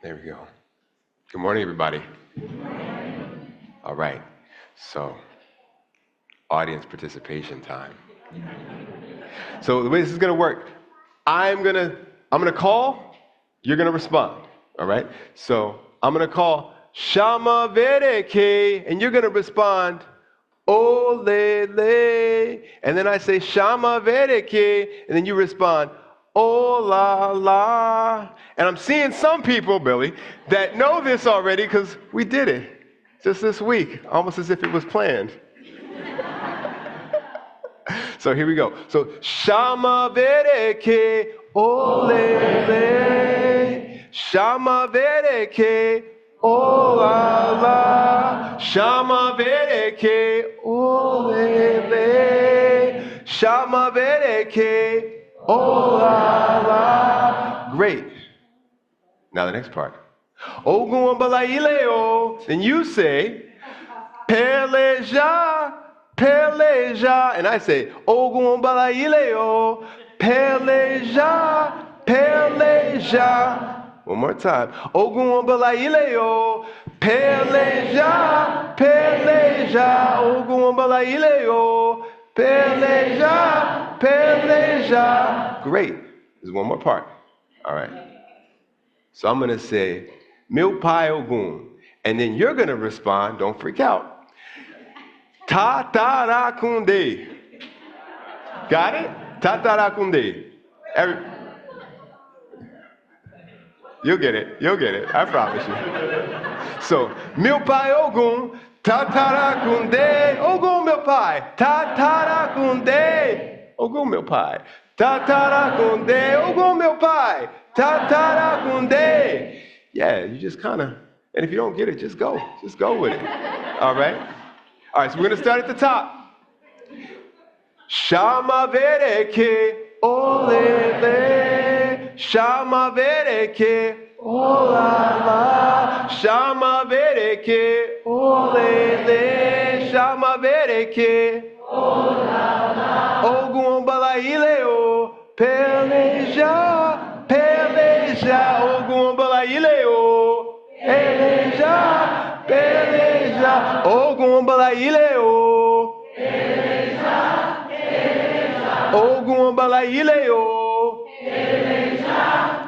There we go. Good morning, everybody. Good morning. All right. So, audience participation time. So the way this is going to work, I'm gonna call. You're gonna respond. All right. So I'm gonna call Shama Vereke, and you're gonna respond Ole le. And then I say Shama Vereke, and then you respond Oh la la. And I'm seeing some people, Billy, that know this already because we did it just this week, almost as if it was planned. So here we go. So Shama Vereke, Ole le. Shama Vereke, Oh la la. Shama Vereke, Ole le. Shama Vereke, Oh la la. Great. Now the next part. Ogun Balaileo. Then you say, Peleja, Peleja. And I say, Ogun Balaileo, Peleja, Peleja. One more time. Ogun Balaileo, Peleja, Peleja. Ogun Balaileo, Peleja, Peleja. Great. There's one more part. All right. So I'm going to say, Meu Pai Ogun. And then you're going to respond, don't freak out, Tatarakunde. Got it? Tatarakunde. You'll get it. You'll get it. I promise you. So, Meu Pai Ogun. Tatarakunde, Ogun meu pai, Tatarakunde, Ogun meu pai, Tatarakunde, Ogun meu pai, Tatarakunde. Yeah, you just kind of, and if you don't get it, just go with it. All right? All right, so we're going to start at the top. Shama Vereke, Ole le, Shama Vereke, Oh la la, Shama Vereke, Ole le, Shama Vereke, Oh la la, Ogun Balaileo, Peleja, Peleja, Ogun Balaileo, Peleja, Peleja, Ogun Balaileo, Peleja, Peleja, Ogun Balaileo, Peleja,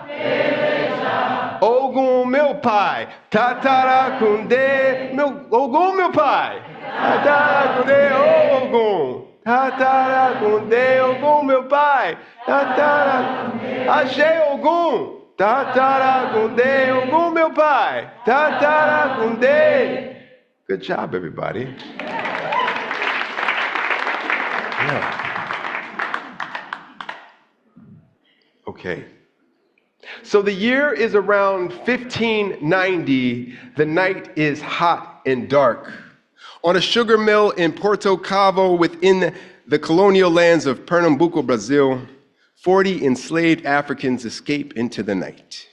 Peleja. Ogun meu pai, Tatarakunde, Ogun meu pai, Tatarakunde, Ogun, Tatarakunde, Ogun meu pai, Tatarakunde, achei Ogun, Tatarakunde, Ogun meu pai, Tatarakunde. Good job, everybody. Yeah. Okay. So the year is around 1590. The night is hot and dark. On a sugar mill in Porto Cavo within the colonial lands of Pernambuco, Brazil, 40 enslaved Africans escape into the night.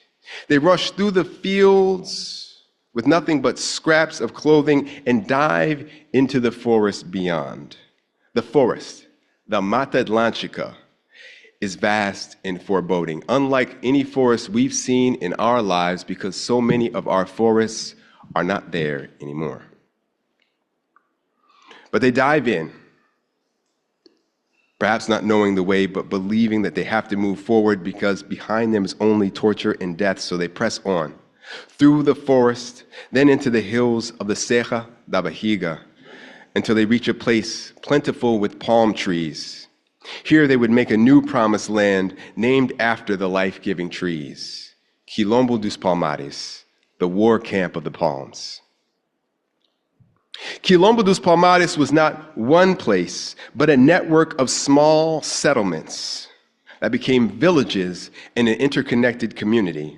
They rush through the fields with nothing but scraps of clothing and dive into the forest beyond. The forest, the Mata Atlântica, is vast and foreboding, unlike any forest we've seen in our lives because so many of our forests are not there anymore. But they dive in, perhaps not knowing the way, but believing that they have to move forward because behind them is only torture and death, so they press on through the forest, then into the hills of the Serra da Barriga, until they reach a place plentiful with palm trees. Here they would make a new promised land named after the life-giving trees, Quilombo dos Palmares, the war camp of the palms. Quilombo dos Palmares was not one place, but a network of small settlements that became villages in an interconnected community.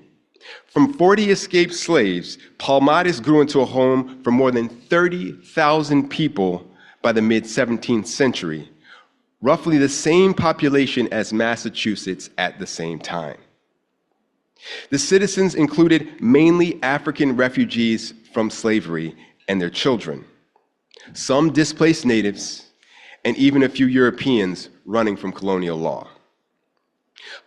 From 40 escaped slaves, Palmares grew into a home for more than 30,000 people by the mid-17th century, roughly the same population as Massachusetts at the same time. The citizens included mainly African refugees from slavery and their children, some displaced natives, and even a few Europeans running from colonial law.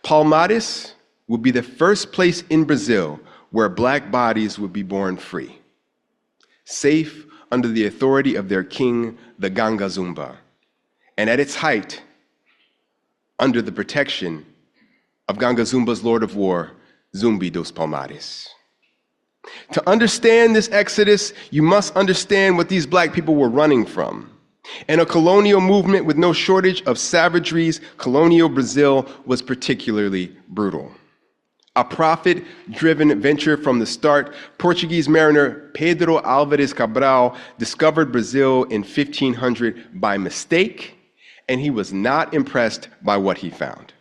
Palmares would be the first place in Brazil where black bodies would be born free, safe under the authority of their king, the Ganga Zumba, and at its height, under the protection of Ganga Zumba's Lord of War, Quilombo dos Palmares. To understand this exodus, you must understand what these black people were running from. In a colonial movement with no shortage of savageries, colonial Brazil was particularly brutal. A profit-driven venture from the start, Portuguese mariner Pedro Álvares Cabral discovered Brazil in 1500 by mistake, and he was not impressed by what he found.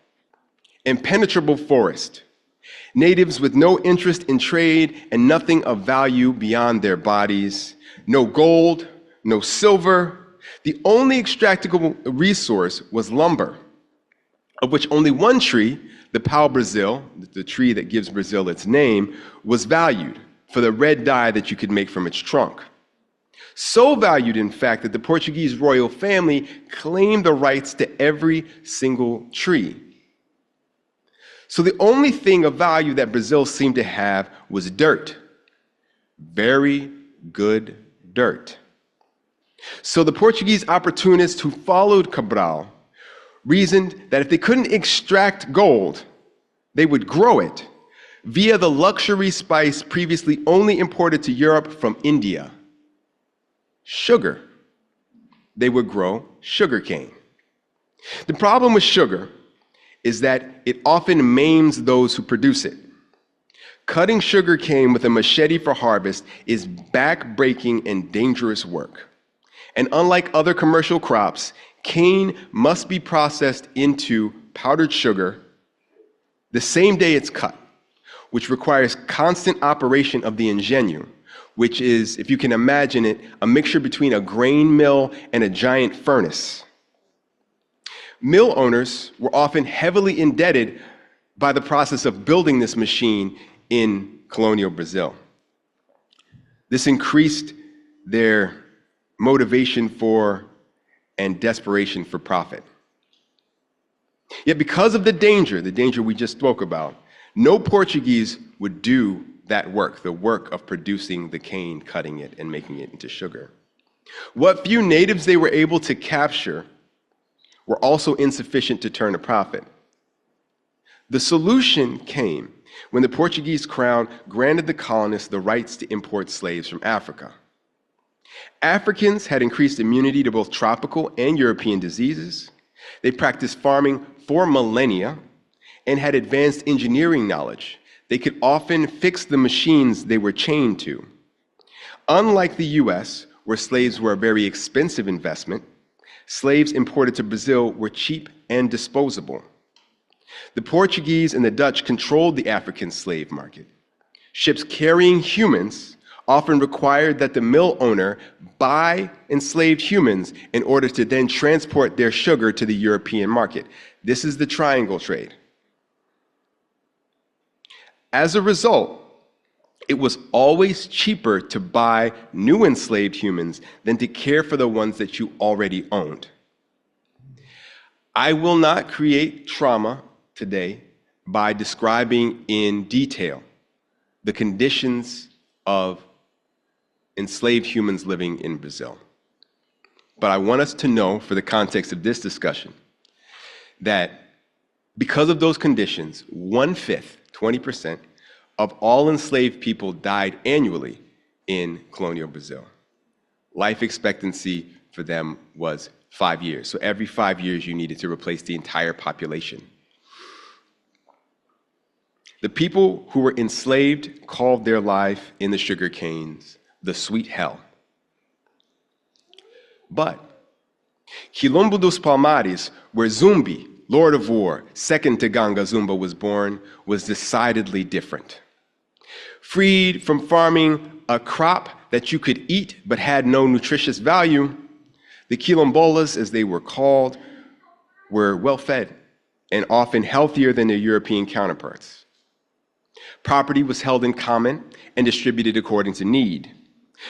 Impenetrable forest, natives with no interest in trade and nothing of value beyond their bodies, no gold, no silver. The only extractable resource was lumber, of which only one tree, the pau-brasil, the tree that gives Brazil its name, was valued for the red dye that you could make from its trunk. So valued, in fact, that the Portuguese royal family claimed the rights to every single tree. So the only thing of value that Brazil seemed to have was dirt. Very good dirt. So the Portuguese opportunists who followed Cabral reasoned that if they couldn't extract gold, they would grow it via the luxury spice previously only imported to Europe from India, sugar. They would grow sugarcane. The problem with sugar is that it often maims those who produce it. Cutting sugarcane with a machete for harvest is back-breaking and dangerous work. And unlike other commercial crops, cane must be processed into powdered sugar the same day it's cut, which requires constant operation of the ingenio, which is, if you can imagine it, a mixture between a grain mill and a giant furnace. Mill owners were often heavily indebted by the process of building this machine in colonial Brazil. This increased their motivation for and desperation for profit. Yet because of the danger we just spoke about, no Portuguese would do that work, the work of producing the cane, cutting it, and making it into sugar. What few natives they were able to capture were also insufficient to turn a profit. The solution came when the Portuguese crown granted the colonists the rights to import slaves from Africa. Africans had increased immunity to both tropical and European diseases. They practiced farming for millennia and had advanced engineering knowledge. They could often fix the machines they were chained to. Unlike the US, where slaves were a very expensive investment, slaves imported to Brazil were cheap and disposable. The Portuguese and the Dutch controlled the African slave market. Ships carrying humans often required that the mill owner buy enslaved humans in order to then transport their sugar to the European market. This is the triangle trade. As a result, it was always cheaper to buy new enslaved humans than to care for the ones that you already owned. I will not create trauma today by describing in detail the conditions of enslaved humans living in Brazil. But I want us to know, for the context of this discussion, that because of those conditions, 1/5, 20%, of all enslaved people died annually in colonial Brazil. Life expectancy for them was 5 years. So every 5 years, you needed to replace the entire population. The people who were enslaved called their life in the sugar canes the sweet hell. But Quilombo dos Palmares, where Zumbi, Lord of War, second to Ganga Zumba, was born, was decidedly different. Freed from farming a crop that you could eat but had no nutritious value, the Quilombolas, as they were called, were well-fed and often healthier than their European counterparts. Property was held in common and distributed according to need.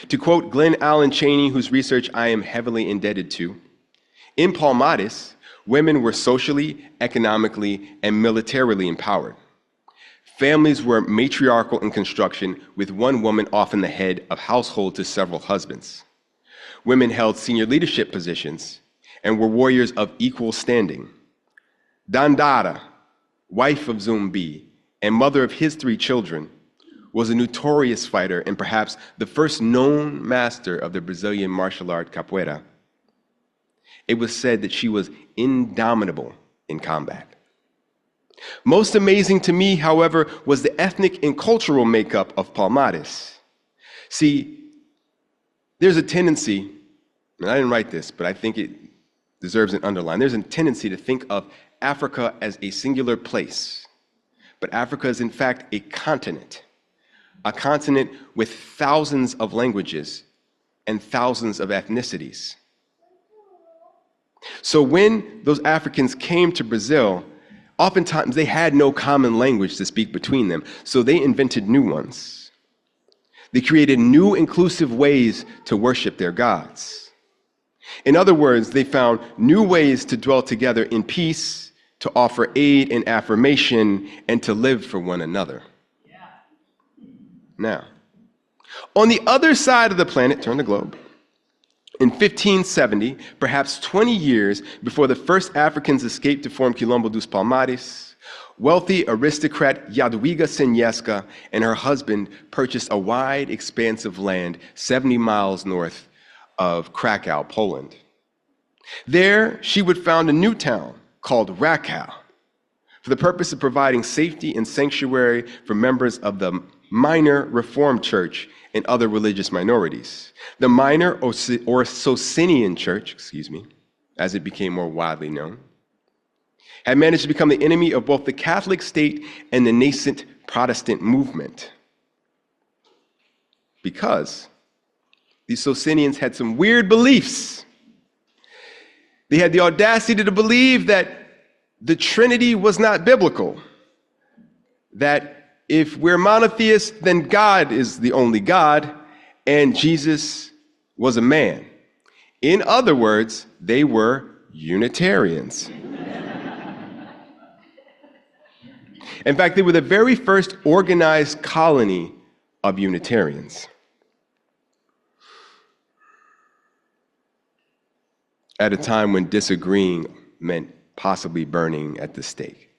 To quote Glenn Allen Chaney, whose research I am heavily indebted to, in Palmares, women were socially, economically, and militarily empowered. Families were matriarchal in construction, with one woman often the head of household to several husbands. Women held senior leadership positions and were warriors of equal standing. Dandara, wife of Zumbi and mother of his 3 children, was a notorious fighter and perhaps the first known master of the Brazilian martial art capoeira. It was said that she was indomitable in combat. Most amazing to me, however, was the ethnic and cultural makeup of Palmares. See, there's a tendency, and I didn't write this, but I think it deserves an underline. There's a tendency to think of Africa as a singular place, but Africa is in fact a continent with thousands of languages and thousands of ethnicities. So when those Africans came to Brazil, oftentimes they had no common language to speak between them, so they invented new ones. They created new inclusive ways to worship their gods. In other words, they found new ways to dwell together in peace, to offer aid and affirmation, and to live for one another. Now, on the other side of the planet, turn the globe, in 1570, perhaps 20 years before the first Africans escaped to form Quilombo dos Palmares, wealthy aristocrat Jadwiga Sienieska and her husband purchased a wide expanse of land 70 miles north of Krakow, Poland. There, she would found a new town called Rakow for the purpose of providing safety and sanctuary for members of the Minor Reformed Church and other religious minorities. The Minor or Socinian Church, as it became more widely known, had managed to become the enemy of both the Catholic state and the nascent Protestant movement. Because these Socinians had some weird beliefs. They had the audacity to believe that the Trinity was not biblical, that if we're monotheists, then God is the only God, and Jesus was a man. In other words, they were Unitarians. In fact, they were the very first organized colony of Unitarians. At a time when disagreeing meant possibly burning at the stake.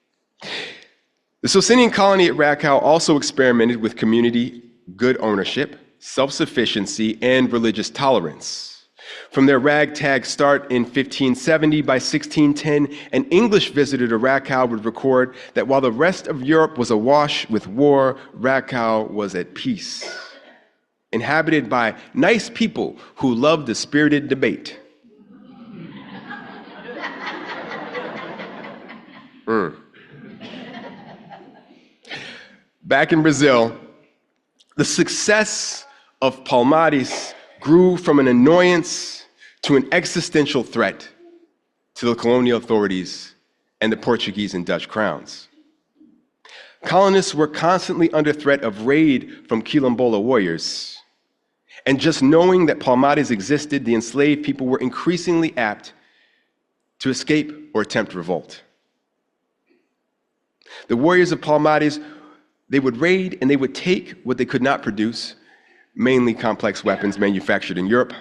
The Socinian colony at Rakow also experimented with community, good ownership, self-sufficiency, and religious tolerance. From their ragtag start in 1570, by 1610, an English visitor to Rakow would record that while the rest of Europe was awash with war, Rakow was at peace, inhabited by nice people who loved a spirited debate. Back in Brazil, the success of Palmares grew from an annoyance to an existential threat to the colonial authorities and the Portuguese and Dutch crowns. Colonists were constantly under threat of raid from Quilombola warriors. And just knowing that Palmares existed, the enslaved people were increasingly apt to escape or attempt revolt. The warriors of Palmares, they would raid and they would take what they could not produce, mainly complex weapons manufactured in Europe,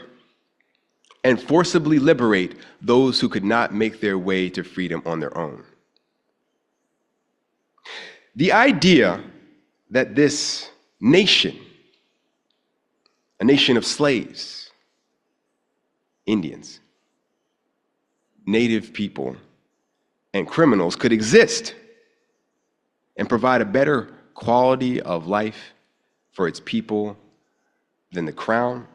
and forcibly liberate those who could not make their way to freedom on their own. The idea that this nation, a nation of slaves, Indians, native people, and criminals could exist and provide a better quality of life for its people than the crown,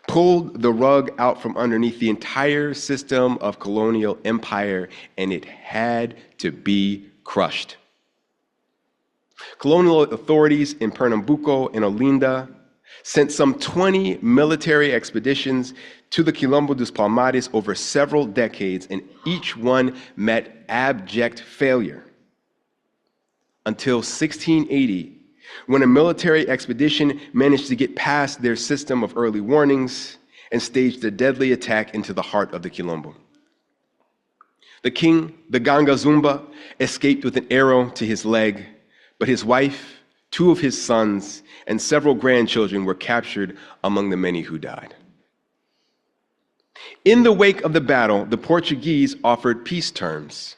pulled the rug out from underneath the entire system of colonial empire, and it had to be crushed. Colonial authorities in Pernambuco and Olinda sent some 20 military expeditions to the Quilombo dos Palmares over several decades, and each one met abject failure. Until 1680, when a military expedition managed to get past their system of early warnings and staged a deadly attack into the heart of the Quilombo. The king, the Ganga Zumba, escaped with an arrow to his leg, But his wife, two of his sons, and several grandchildren were captured among the many who died. In the wake of the battle, the Portuguese offered peace terms.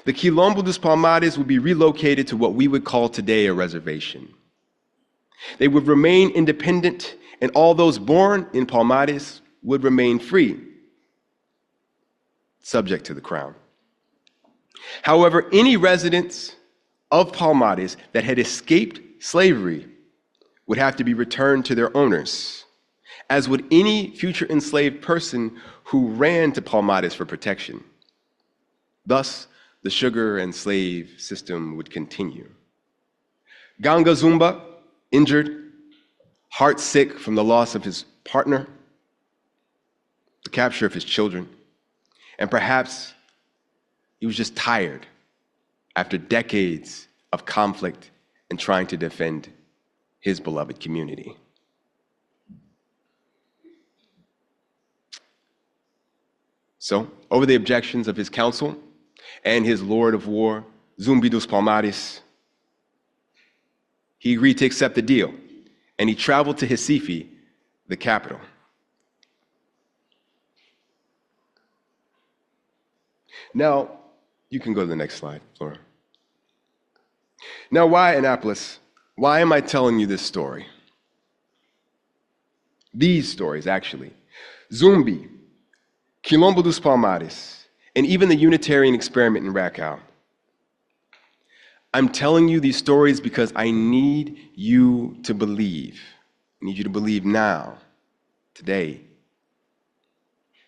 The Quilombo dos Palmares would be relocated to what we would call today a reservation. They would remain independent, and all those born in Palmares would remain free, subject to the crown. However, any residents of Palmares that had escaped slavery would have to be returned to their owners, as would any future enslaved person who ran to Palmares for protection. Thus, the sugar and slave system would continue. Ganga Zumba, injured, heartsick from the loss of his partner, the capture of his children, and perhaps he was just tired after decades of conflict and trying to defend his beloved community. So, over the objections of his council and his lord of war, Zumbi dos Palmares, he agreed to accept the deal, and he traveled to Recife, the capital. Now, you can go to the next slide, Laura. Now, why Annapolis? Why am I telling you this story? These stories, actually. Zumbi, Quilombo dos Palmares, and even the Unitarian experiment in Raquel. I'm telling you these stories because I need you to believe. I need you to believe now, today.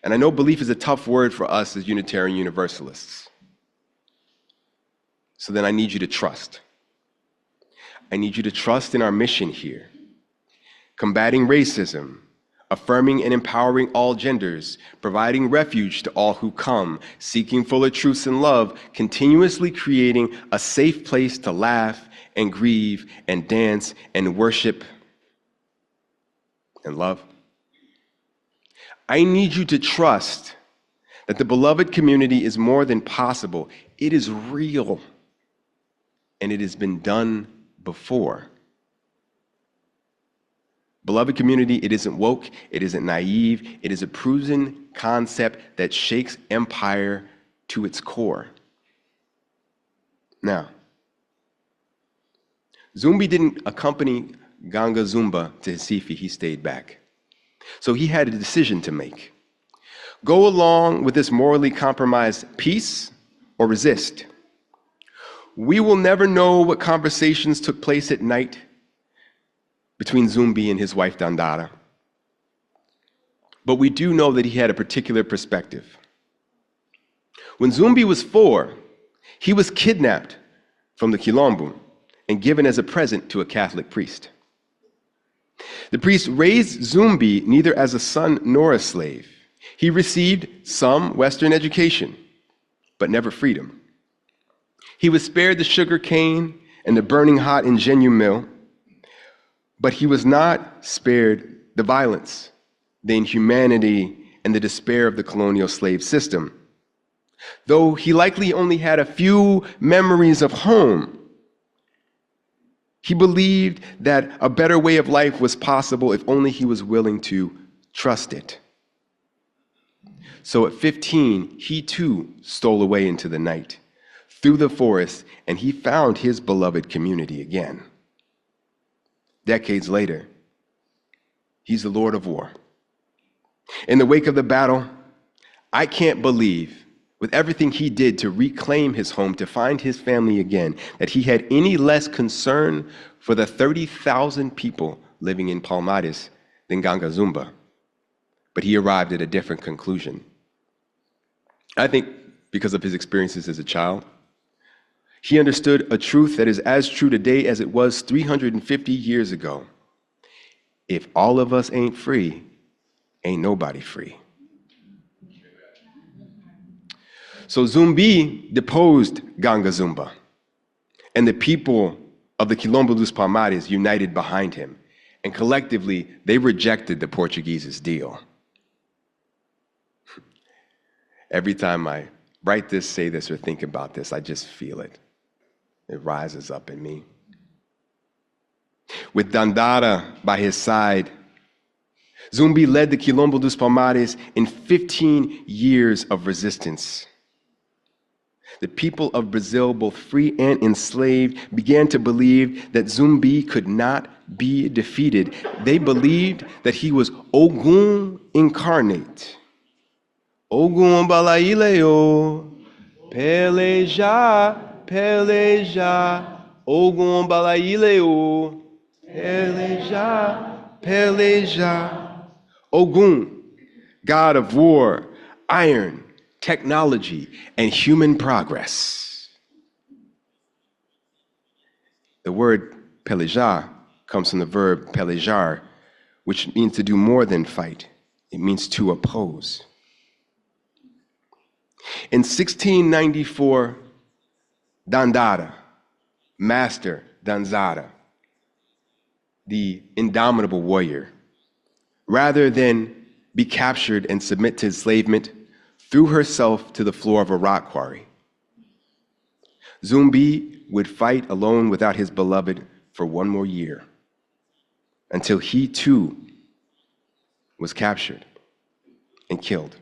And I know belief is a tough word for us as Unitarian Universalists. So then I need you to trust. I need you to trust in our mission here. Combating racism, affirming and empowering all genders, providing refuge to all who come, seeking fuller truths and love, continuously creating a safe place to laugh and grieve and dance and worship and love. I need you to trust that the beloved community is more than possible. It is real, and it has been done before. Beloved community, it isn't woke, it isn't naive, it is a proven concept that shakes empire to its core. Now, Zumbi didn't accompany Ganga Zumba to Recife, he stayed back. So he had a decision to make. Go along with this morally compromised peace or resist. We will never know what conversations took place at night between Zumbi and his wife Dandara. But we do know that he had a particular perspective. When Zumbi was 4, he was kidnapped from the Quilombo and given as a present to a Catholic priest. The priest raised Zumbi neither as a son nor a slave. He received some Western education, but never freedom. He was spared the sugar cane and the burning hot ingenue mill, but he was not spared the violence, the inhumanity, and the despair of the colonial slave system. Though he likely only had a few memories of home, he believed that a better way of life was possible if only he was willing to trust it. So at 15, he too stole away into the night, through the forest, and he found his beloved community again. Decades later, he's the Lord of War. In the wake of the battle, I can't believe, with everything he did to reclaim his home, to find his family again, that he had any less concern for the 30,000 people living in Palmares than Ganga Zumba. But he arrived at a different conclusion. I think because of his experiences as a child, he understood a truth that is as true today as it was 350 years ago. If all of us ain't free, ain't nobody free. So Zumbi deposed Ganga Zumba, and the people of the Quilombo dos Palmares united behind him, and collectively they rejected the Portuguese's deal. Every time I write this, say this, or think about this, I just feel it. It rises up in me. With Dandara by his side, Zumbi led the Quilombo dos Palmares in 15 years of resistance. The people of Brazil, both free and enslaved, began to believe that Zumbi could not be defeated. They believed that he was Ogun incarnate. Ogun balaileo, peleja, peleja, Ogun balaileo, peleja, peleja. Ogun, god of war, iron, technology, and human progress. The word pelejar comes from the verb pelejar, which means to do more than fight. It means to oppose. In 1694, Dandara, Master Danzara, the indomitable warrior, rather than be captured and submit to enslavement, threw herself to the floor of a rock quarry. Zumbi would fight alone without his beloved for one more year, until he too was captured and killed.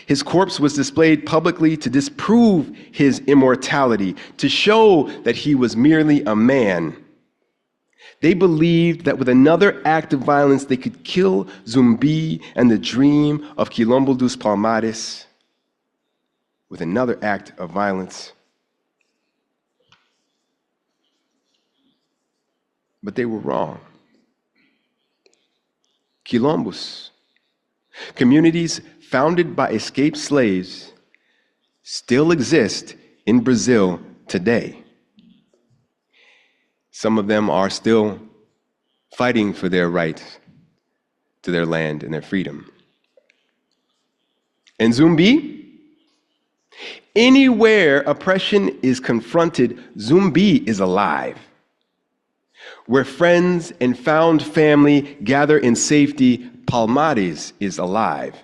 His corpse was displayed publicly to disprove his immortality, to show that he was merely a man. They believed that with another act of violence, they could kill Zumbi and the dream of Quilombo dos Palmares. With another act of violence. But they were wrong. Quilombos, communities founded by escaped slaves, still exist in Brazil today. Some of them are still fighting for their right to their land and their freedom. And Zumbi, anywhere oppression is confronted, Zumbi is alive. Where friends and found family gather in safety, Palmares is alive.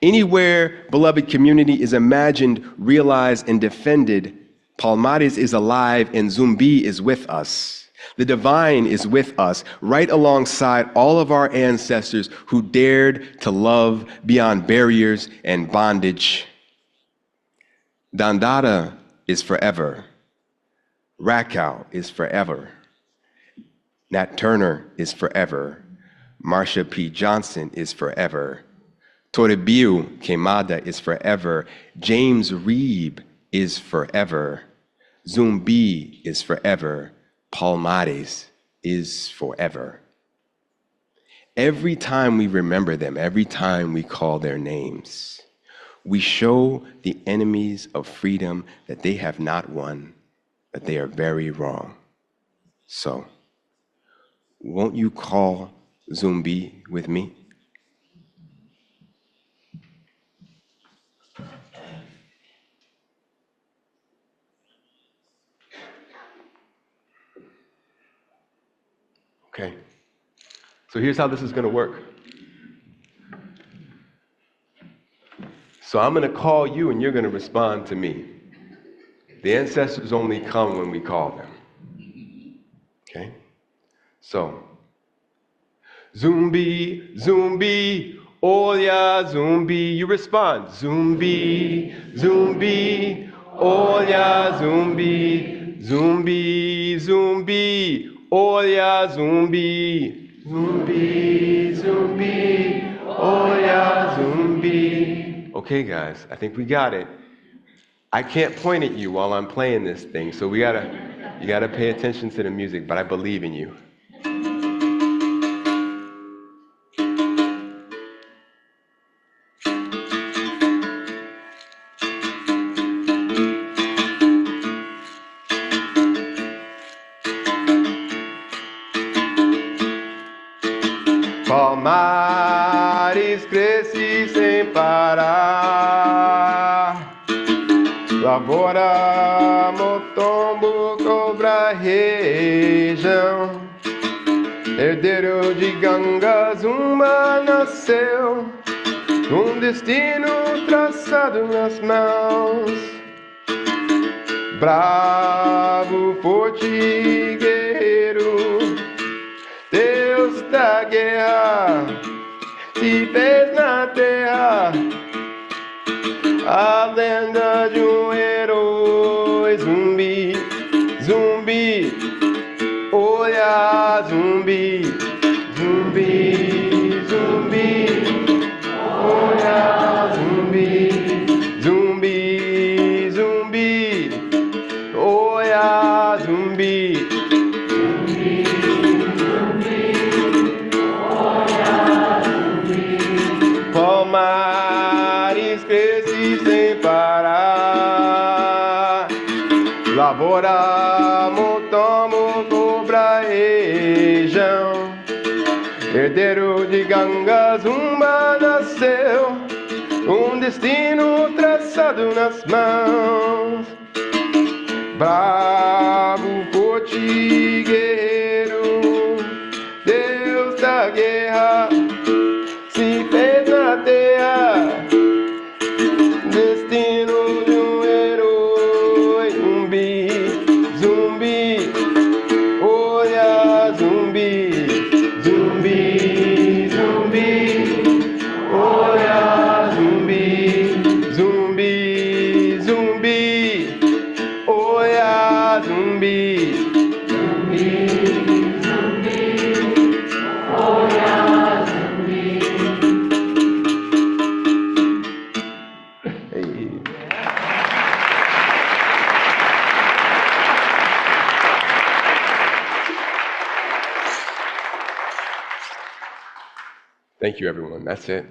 Anywhere beloved community is imagined, realized, and defended, Palmares is alive and Zumbi is with us. The divine is with us, right alongside all of our ancestors who dared to love beyond barriers and bondage. Dandara is forever. Raquel is forever. Nat Turner is forever. Marsha P. Johnson is forever. Toribio Queimada is forever. James Reeb is forever. Zumbi is forever. Palmares is forever. Every time we remember them, every time we call their names, we show the enemies of freedom that they have not won, that they are very wrong. So, won't you call Zumbi with me? Okay, so here's how this is going to work. So I'm going to call you and you're going to respond to me. The ancestors only come when we call them. Okay? So, Zumbi, Zumbi, olha Zumbi. You respond. Zumbi, Zumbi, olha Zumbi. Zumbi, Zumbi, olha Zumbi. Zumbi, Zumbi, olha Zumbi. Okay, guys, I think we got it. I can't point at you while I'm playing this thing, so you gotta pay attention to the music, but I believe in you. Palmares cresce sem parar. Lavora, Motombo, Cobra, região. Herdeiro de Ganga, Zumba nasceu, com destino traçado nas mãos. Bravo, forte, guerreiro, Deus da guerra se fez na terra. A lenda de um herói zumbi, zumbi, olha zumbi, zumbi, zumbi, olha zumbi, zumbi, zumbi, olha zumbi, zumbi, zumbi, olha zumbi. Palmares cresce sem parar, lavoura, montamo, cobra, região. Herdeiro de Ganga, Zumba nasceu, um destino traçado nas mãos. Bravo, forte, guerreiro, Deus da guerra se fez na terra. Destino de um herói, zumbi, zumbi, olha zumbi, zumbi, zumbi, olha zumbi, zumbi, zumbi, olha zumbi, zumbi, zumbi, olha zumbi. Hey. Thank you, everyone. That's it.